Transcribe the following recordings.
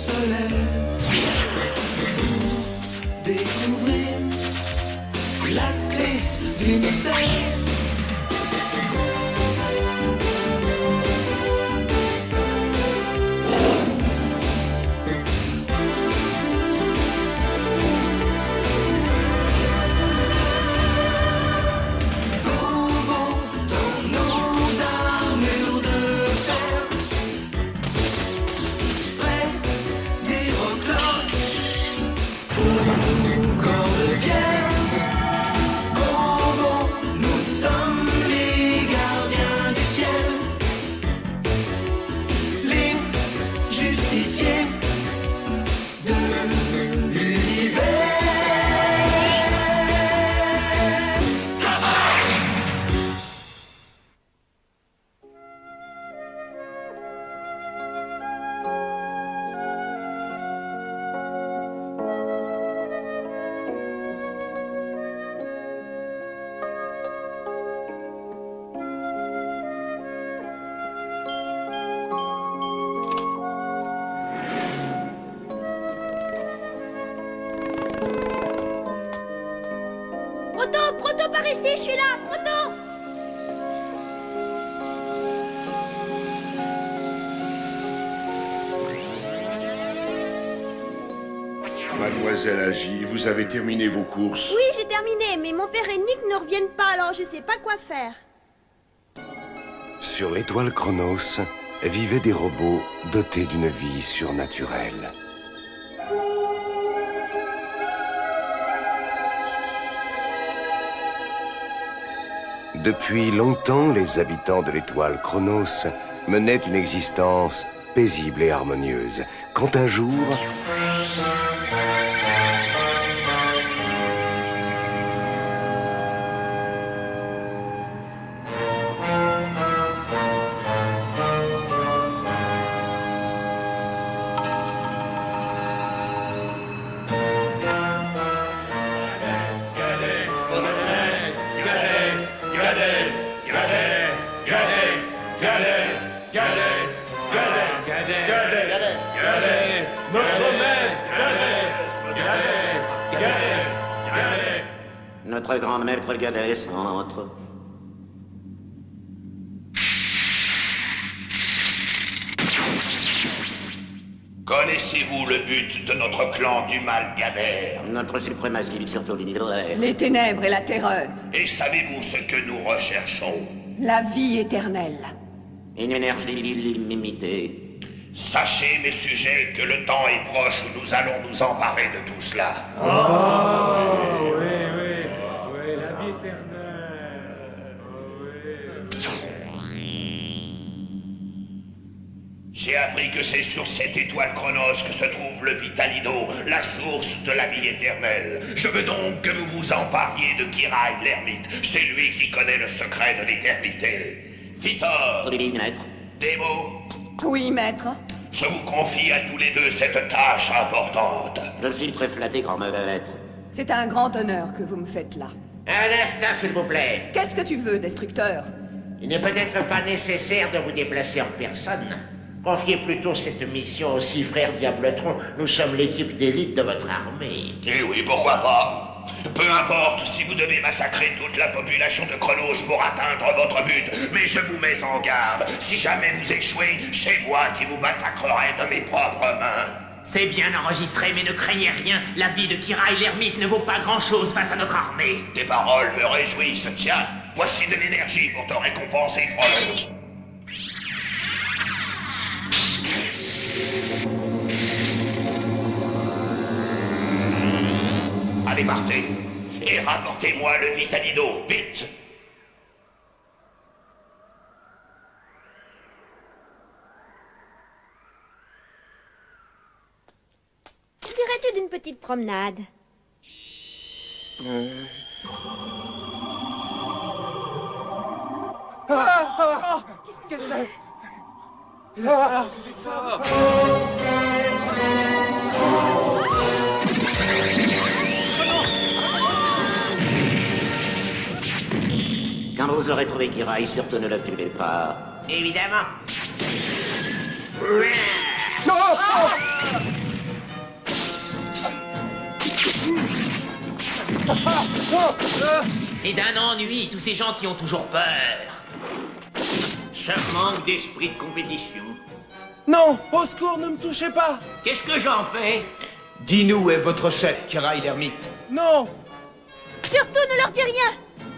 soleil. Découvrir la clé du mystère. Proto, par ici, je suis là, Proto! Mademoiselle Agi, vous avez terminé vos courses? Oui, j'ai terminé, mais mon père et Nick ne reviennent pas, alors je sais pas quoi faire. Sur l'étoile Chronos vivaient des robots dotés d'une vie surnaturelle. Depuis longtemps, les habitants de l'étoile Chronos menaient une existence paisible et harmonieuse. Quand un jour... Notre grand maître Gadès entre. Connaissez-vous le but de notre clan du mal Gaber? Notre suprématie sur tout l'univers. Les ténèbres et la terreur. Et savez-vous ce que nous recherchons? La vie éternelle. Une énergie illimitée. Sachez, mes sujets, que le temps est proche où nous allons nous emparer de tout cela. Oui, la vie éternelle. J'ai appris que c'est sur cette étoile Chronos que se trouve le Vitalido, la source de la vie éternelle. Je veux donc que vous vous empariez de Kirai l'ermite. C'est lui qui connaît le secret de l'éternité. Vitor, Oui, maître. Démo, Oui, maître. je vous confie à tous les deux cette tâche importante. Je suis très flatté, grand maître. C'est un grand honneur que vous me faites là. Un instant, s'il vous plaît. Qu'est-ce que tu veux, destructeur? Il n'est peut-être pas nécessaire de vous déplacer en personne. Confiez plutôt cette mission aux 6 frères Diabletron. Nous sommes l'équipe d'élite de votre armée. Eh oui, pourquoi pas? Peu importe si vous devez massacrer toute la population de Chronos pour atteindre votre but, mais je vous mets en garde. Si jamais vous échouez, c'est moi qui vous massacrerai de mes propres mains. C'est bien enregistré, mais ne craignez rien. La vie de Kirai l'ermite ne vaut pas grand-chose face à notre armée. Tes paroles me réjouissent, tiens. Voici de l'énergie pour te récompenser, Frollo. Allez, partez. Et rapportez-moi le Vitalido, vite. Que dirais-tu d'une petite promenade? Qu'est-ce que c'est? C'est ça. Quand vous aurez trouvé Kirai, surtout ne le tuez pas. Évidemment. Non. C'est d'un ennui, tous ces gens qui ont toujours peur. Ça manque d'esprit de compétition. Non, au secours, ne me touchez pas. Qu'est-ce que j'en fais? Dis-nous où est votre chef, Kirail l'ermite. Non. Surtout ne leur dis rien.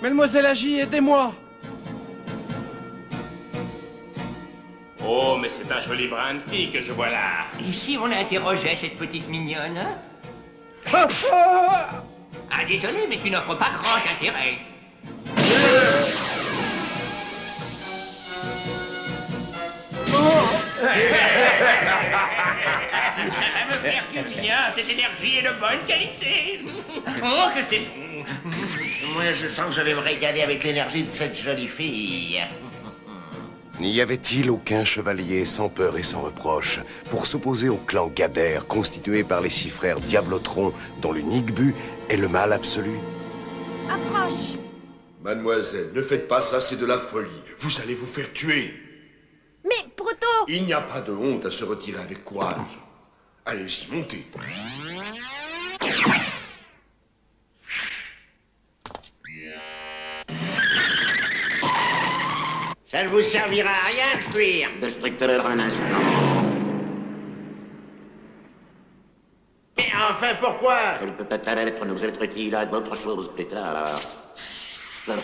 Mademoiselle Agi, aidez-moi. Oh, mais c'est un joli brin de fille que je vois là. Et si on interrogeait cette petite mignonne, hein? Ah, désolé, mais tu n'offres pas grand intérêt. Ça va me faire du bien, cette énergie est de bonne qualité. Oh, que c'est bon. Moi, je sens que je vais me régaler avec l'énergie de cette jolie fille. N'y avait-il aucun chevalier sans peur et sans reproche pour s'opposer au clan Gadère constitué par les 6 frères Diablotron dont l'unique but est le mal absolu? Approche. Mademoiselle, ne faites pas ça, c'est de la folie. Vous allez vous faire tuer. Mais, Proto. Il n'y a pas de honte à se retirer avec courage. Allez-y, montez. Ça ne vous servira à rien de fuir. Destructeur, un instant. Mais enfin, pourquoi? Elle peut peut-être nous être utile à d'autres choses plus tard. C'est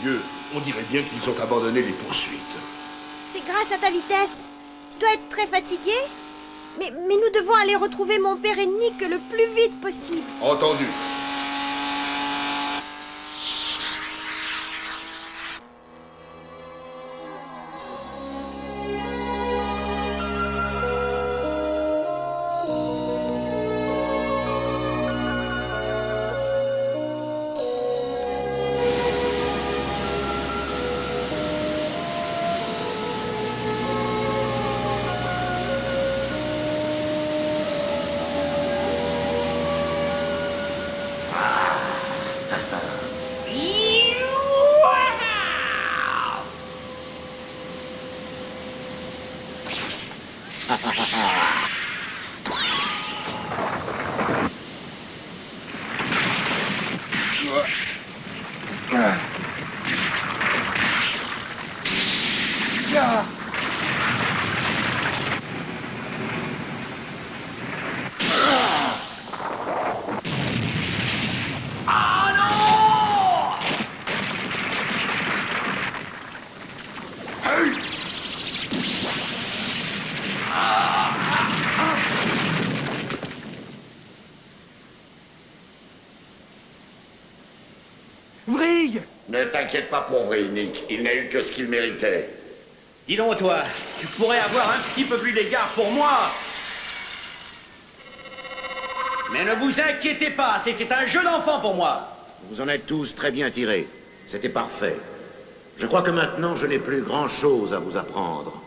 curieux. On dirait bien qu'ils ont abandonné les poursuites. C'est grâce à ta vitesse. Tu dois être très fatigué. Mais nous devons aller retrouver mon père et Nick le plus vite possible. Entendu. Vrille. Ne t'inquiète pas pour vrai, Nick. Il n'a eu que ce qu'il méritait. Dis donc, toi, tu pourrais avoir un petit peu plus d'égard pour moi. Mais ne vous inquiétez pas, c'était un jeu d'enfant pour moi. Vous en êtes tous très bien tirés. C'était parfait. Je crois que maintenant, je n'ai plus grand-chose à vous apprendre.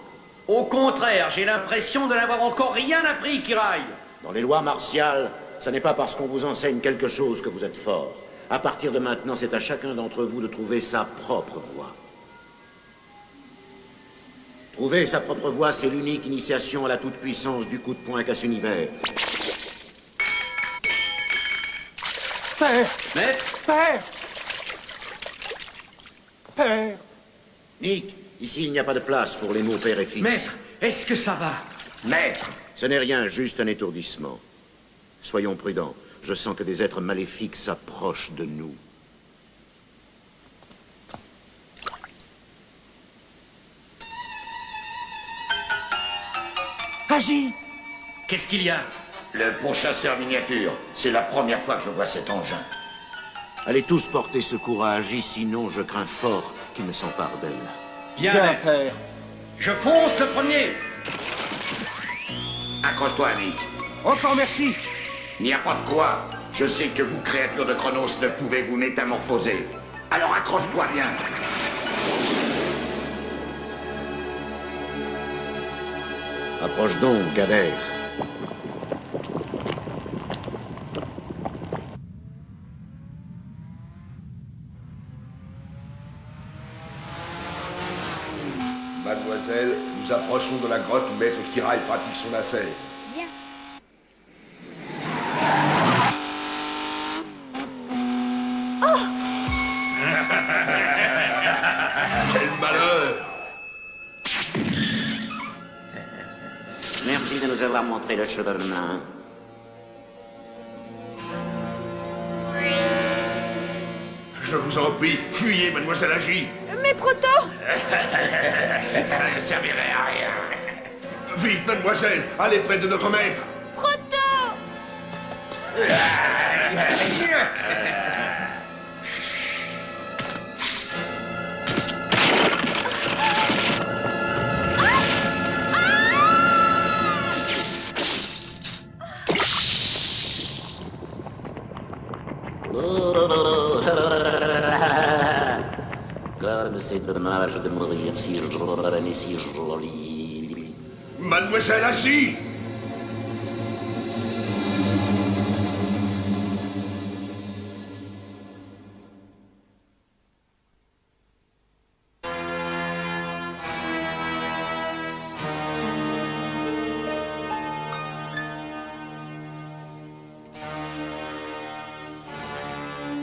Au contraire, j'ai l'impression de n'avoir encore rien appris, Kirail. Dans les lois martiales, ce n'est pas parce qu'on vous enseigne quelque chose que vous êtes fort. À partir de maintenant, c'est à chacun d'entre vous de trouver sa propre voie. Trouver sa propre voie, c'est l'unique initiation à la toute-puissance du coup de poing casse-univers. Père. Maître. Père. Père. Nick, ici, il n'y a pas de place pour les mots père et fils. Maître, est-ce que ça va? Maître! Ce n'est rien, juste un étourdissement. Soyons prudents. Je sens que des êtres maléfiques s'approchent de nous. Agis. Qu'est-ce qu'il y a? Le pourchasseur miniature. C'est la première fois que je vois cet engin. Allez tous porter secours à Agi, sinon je crains fort qu'il ne s'empare d'elle. Bien, Tiens, maître. père. Je fonce le premier. Accroche-toi, Nick. Encore merci. Il n'y a pas de quoi. Je sais que vous, créatures de Chronos, ne pouvez vous métamorphoser. Alors accroche-toi bien. Approche donc, Gadère. Nous approchons de la grotte où Maître Kirai pratique son assaut. Bien. Quel malheur! Merci de nous avoir montré le chemin. Je vous en prie, fuyez, mademoiselle Agi. Mais Proto! Ça ne servirait à rien. Vite, mademoiselle, allez près de notre maître. Proto! Comme c'est dommage de mourir si jeune et si jolie. Mademoiselle Agi!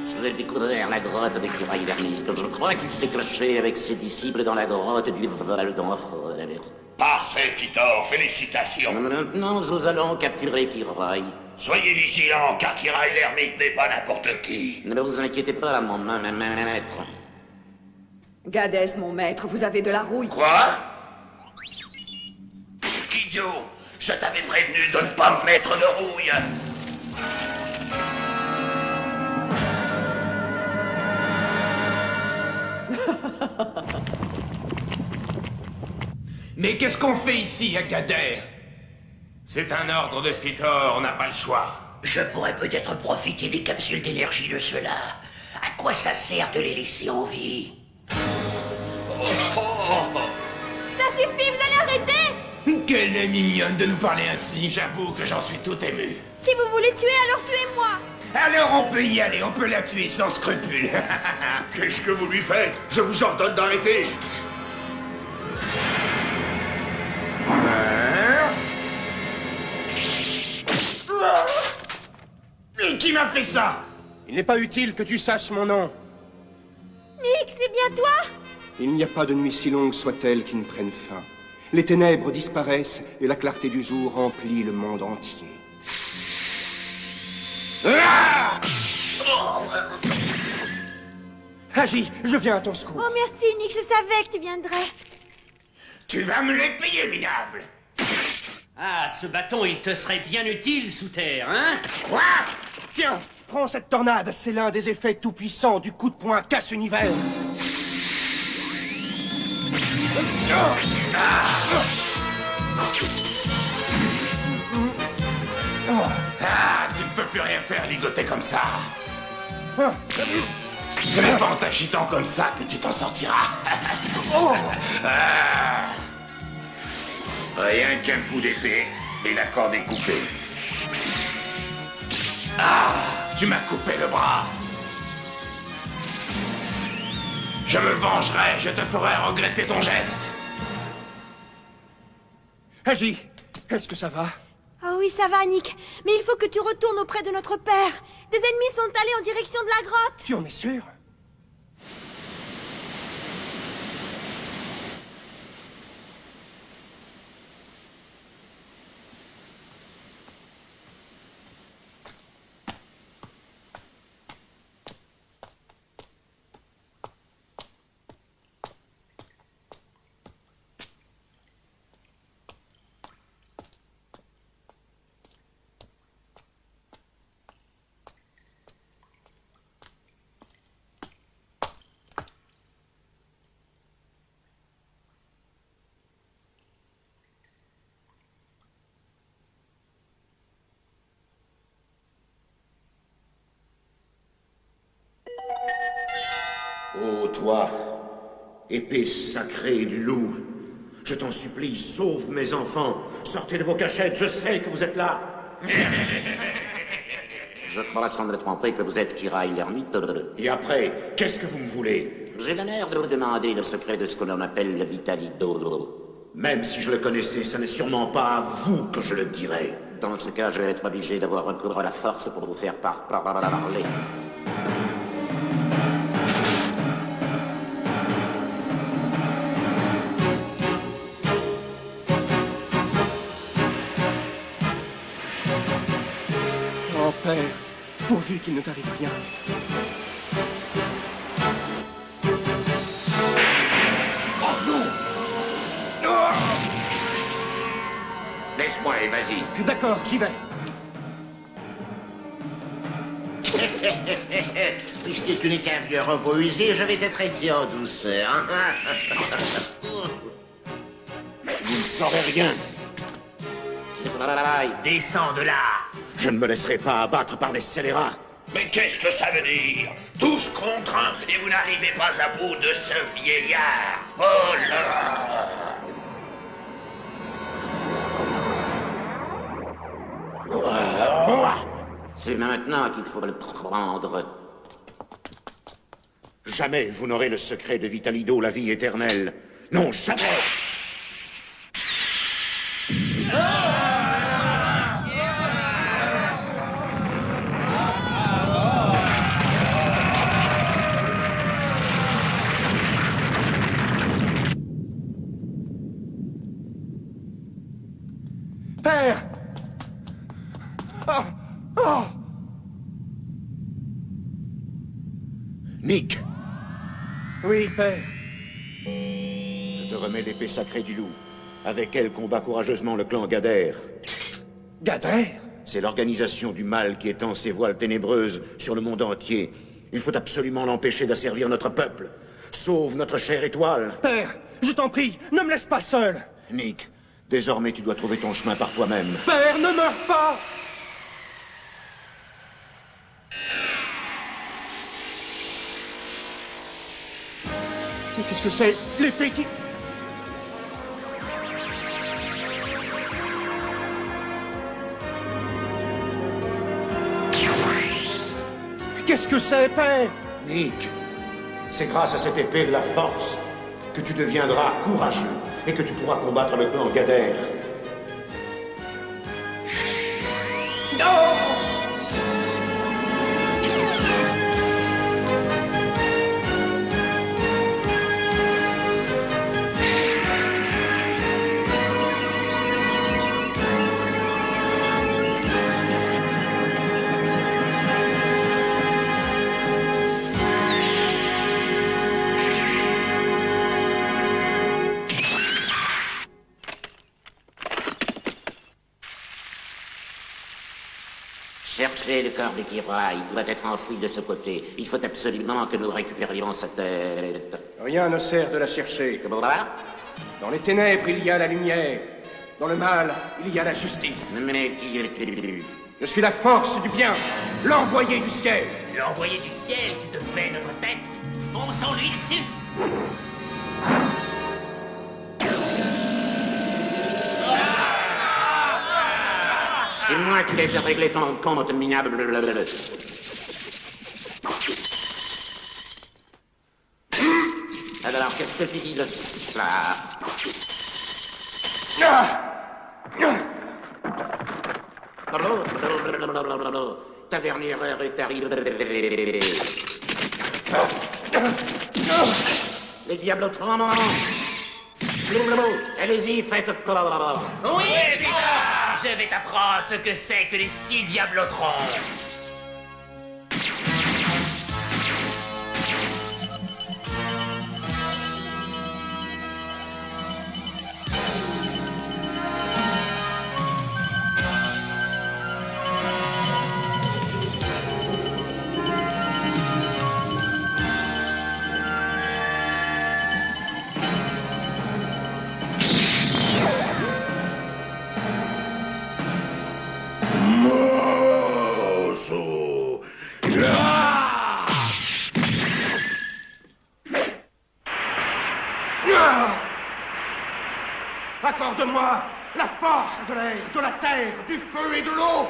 Je vais découvrir la grotte de Kirai l'ermite. Je crois qu'il s'est caché avec ses disciples dans la grotte du vol d'enfer. Parfait, Fitor, félicitations. Maintenant, nous allons capturer Kirai. Soyez vigilants, car Kirai l'ermite n'est pas n'importe qui. Ne vous inquiétez pas, mon maître. Gadès, mon maître, vous avez de la rouille. Quoi? Idiot, je t'avais prévenu de ne pas me mettre de rouille. Mais qu'est-ce qu'on fait ici, à Gader? C'est un ordre de Fitor, on n'a pas le choix. Je pourrais peut-être profiter des capsules d'énergie de ceux-là. À quoi ça sert de les laisser en vie? Ça suffit, vous allez arrêter! Qu'elle est mignonne de nous parler ainsi. J'avoue que j'en suis tout ému. Si vous voulez tuer, alors tuez-moi! Alors on peut y aller, on peut la tuer sans scrupule. Qu'est-ce que vous lui faites? Je vous ordonne d'arrêter. Mais qui m'a fait ça? Il n'est pas utile que tu saches mon nom. Nick, c'est bien toi? Il n'y a pas de nuit si longue soit-elle qui ne prenne fin. Les ténèbres disparaissent et la clarté du jour remplit le monde entier. Ah! Agis, je viens à ton secours. Oh merci Nick, je savais que tu viendrais. Tu vas me les payer, minable. Ah, ce bâton, il te serait bien utile sous terre, hein? Quoi? Tiens, prends cette tornade, c'est l'un des effets tout-puissants du coup de poing casse-univers. Ah, tu ne peux plus rien faire, ligoté comme ça. Ce n'est pas en t'agitant comme ça que tu t'en sortiras. Ah. Rien qu'un coup d'épée et la corde est coupée. Ah, tu m'as coupé le bras. Je me vengerai, je te ferai regretter ton geste. Agis, est-ce que ça va? Oh oui, ça va Nick, mais il faut que tu retournes auprès de notre père. Des ennemis sont allés en direction de la grotte. Tu en es sûr? Ô toi, épée sacrée du loup, je t'en supplie, sauve mes enfants. Sortez de vos cachettes, je sais que vous êtes là. Je crois sans me tromper que vous êtes Kirai l'ermite. Et après, qu'est-ce que vous me voulez? J'ai l'honneur de vous demander le secret de ce que l'on appelle le Vitalido. Même si je le connaissais, ce n'est sûrement pas à vous que je le dirais. Dans ce cas, je vais être obligé d'avoir recours à la force pour vous faire parler. Oh, père, pourvu qu'il ne t'arrive rien. Laisse-moi et vas-y. D'accord, j'y vais. Puisque tu n'es qu'un vieux robot usé, je vais te traiter en douceur. Vous ne saurez rien. Descends de là. Je ne me laisserai pas abattre par des scélérats. Mais qu'est-ce que ça veut dire? Tous contre un et vous n'arrivez pas à bout de ce vieillard. Oh là! C'est maintenant qu'il faut le prendre. Jamais vous n'aurez le secret de Vitalido, la vie éternelle. Non, jamais. Père! Oh! Oh! Nick, Oui, père. je te remets l'épée sacrée du loup. Avec elle combat courageusement le clan Gader. Gader? C'est l'organisation du mal qui étend ses voiles ténébreuses sur le monde entier. Il faut absolument l'empêcher d'asservir notre peuple. Sauve notre chère étoile. Père, je t'en prie, ne me laisse pas seul. Nick, désormais tu dois trouver ton chemin par toi-même. Père, ne meurs pas! Mais qu'est-ce que c'est? L'épée qui... Qu'est-ce que c'est, père? Nick, c'est grâce à cette épée de la force que tu deviendras courageux et que tu pourras combattre le clan Gader. Non! Cherchez le corps de Kira, il doit être enfoui de ce côté. Il faut absolument que nous récupérions sa tête. Rien ne sert de la chercher. Comment va? Dans les ténèbres, il y a la lumière. Dans le mal, il y a la justice. Mais qui es-tu? Je suis la force du bien, l'envoyé du ciel. L'envoyé du ciel qui te paie notre tête. Fonçons-lui dessus. C'est moi qui vais te régler ton compte minable. Alors, qu'est-ce que tu dis de ça? Ta dernière heure est arrivée. Les diablotrons. Allez-y, faites. Oui, Vita! Je vais t'apprendre ce que c'est que les 6 diablotrons. Accorde-moi la force de l'air, de la terre, du feu et de l'eau.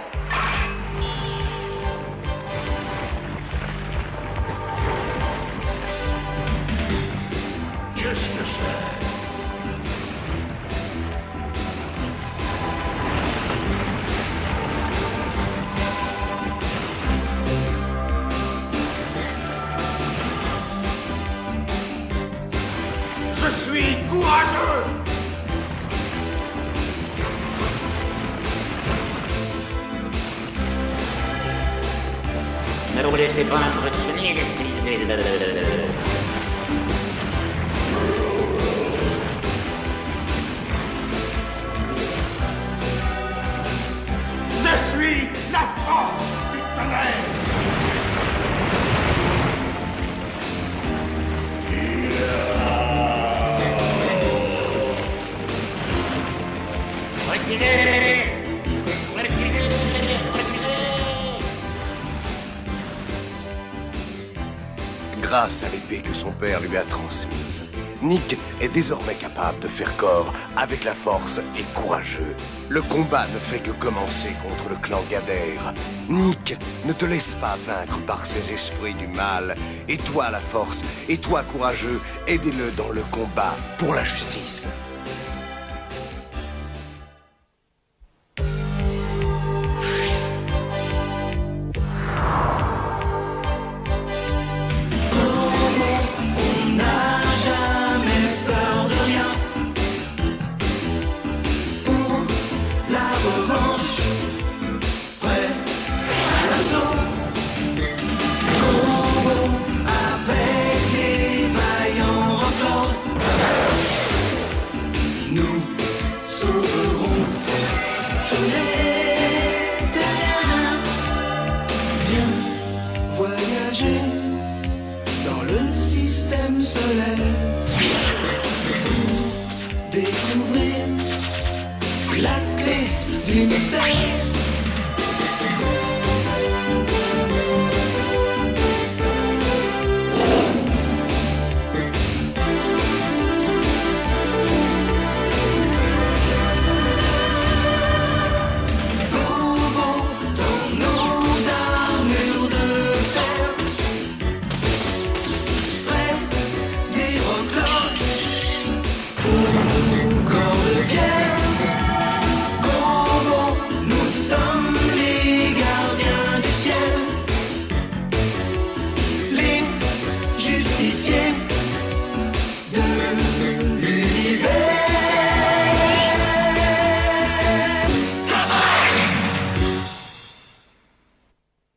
Qu'est-ce que c'est? laissez pas impressionner, Je suis la force du tonnerre. Reculez! Grâce à l'épée que son père lui a transmise, Nick est désormais capable de faire corps avec la force et courageux. Le combat ne fait que commencer contre le clan Gader. Nick, ne te laisse pas vaincre par ces esprits du mal. Et toi, la force, et toi, courageux, aidez-le dans le combat pour la justice. Dans le système solaire, découvrir la clé du mystère.